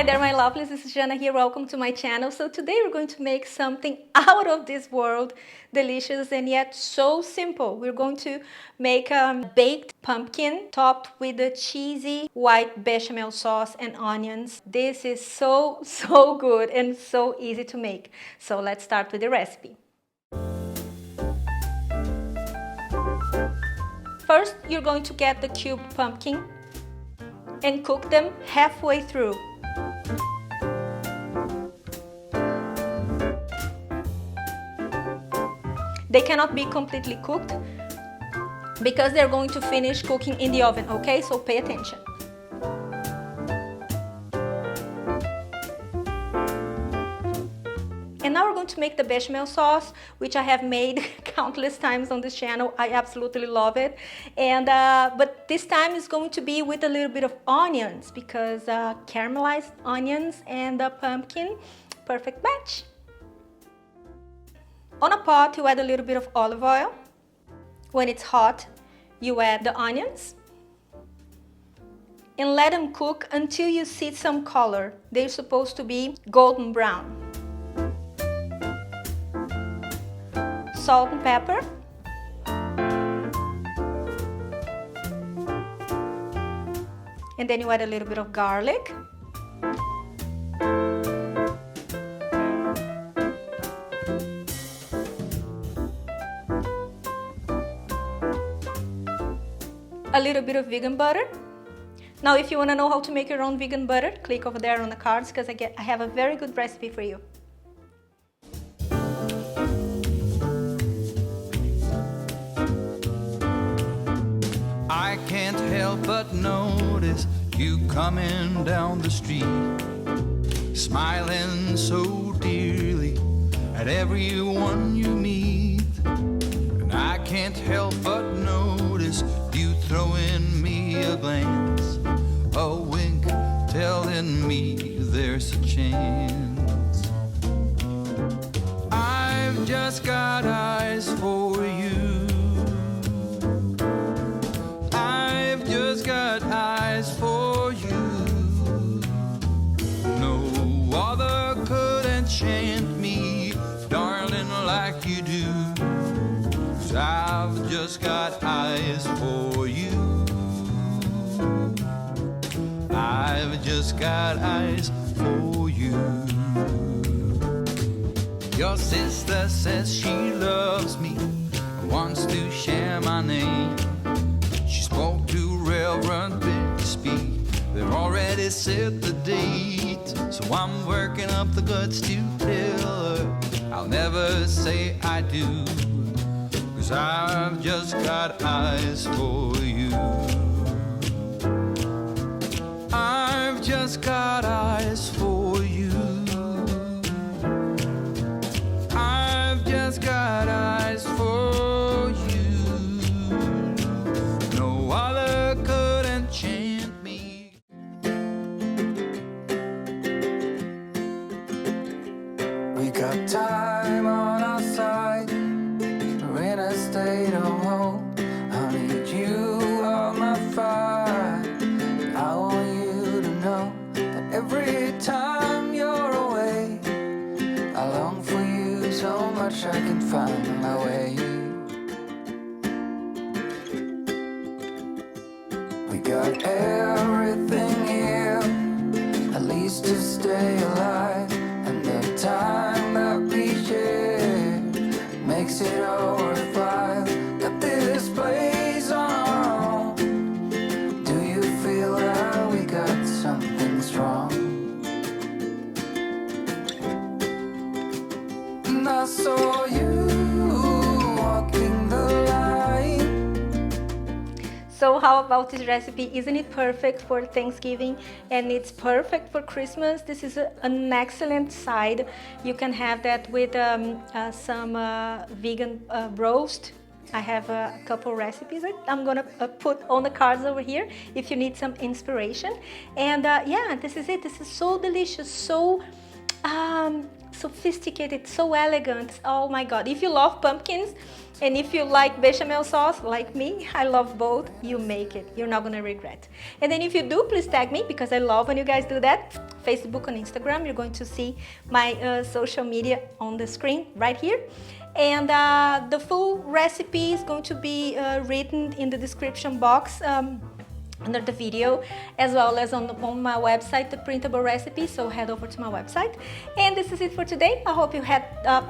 Hi there, my lovelies. This is Jana here. Welcome to my channel. So today we're going to make something out of this world, delicious and yet so simple. We're going to make a baked pumpkin topped with a cheesy white bechamel sauce and onions. This is so good and so easy to make. So let's start with the recipe. First, you're going to get the cubed pumpkin and cook them halfway through. They cannot be completely cooked because they're going to finish cooking in the oven, okay? So pay attention. And now we're going to make the bechamel sauce, which I have made countless times on this channel. I absolutely love it. And but this time is going to be with a little bit of onions because caramelized onions and the pumpkin, perfect match. On a pot, you add a little bit of olive oil. When it's hot, you add the onions and let them cook until you see some color. They're supposed to be golden brown. Salt and pepper. And then you add a little bit of garlic. A little bit of vegan butter. Now if you want to know how to make your own vegan butter, click over there on the cards because I have a very good recipe for you. I can't help but notice you coming down the street, smiling so dearly at everyone you meet. And I can't help but notice you throwing me a glance, a wink telling me there's a chance. I've just got eyes for you. I've just got eyes for you. No other could enchant me, darling, like you do. 'Cause I've just got eyes for you. I've just got eyes for you. Your sister says she loves me, wants to share my name. She spoke to Reverend Bixby, they've already set the date. So I'm working up the guts to tell her I'll never say I do. 'Cause I've just got eyes for you. I've just got eyes for you. I've just got eyes for you. No other could enchant me. We got time on our side. We're in a state of home. I need you on my fire. I want you to know that every time you're away, I long for you so much I can find my way. We got everything here, at least to stay alive. And the time that we share makes it all worthwhile. Got this place on our own. Do you feel that we got something strong? And I saw you walking the line. So how about this recipe? Isn't it perfect for Thanksgiving? And it's perfect for Christmas. This is an excellent side. You can have that with some vegan roast. I have a couple recipes that I'm gonna put on the cards over here if you need some inspiration. And yeah, this is it. This is so delicious, so sophisticated, so elegant. Oh my God. If you love pumpkins and if you like bechamel sauce like me, I love both, you make it. You're not gonna regret. And then if you do, please tag me, because I love when you guys do that. Facebook and Instagram, you're going to see my social media on the screen right here. And the full recipe is going to be written in the description box under the video, as well as on my website, the printable recipe. So head over to my website. And this is it for today. I hope you had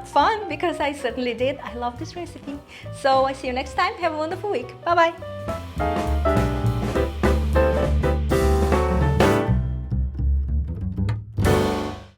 fun, because I certainly did. I love this recipe. So I see you next time. Have a wonderful week. Bye bye.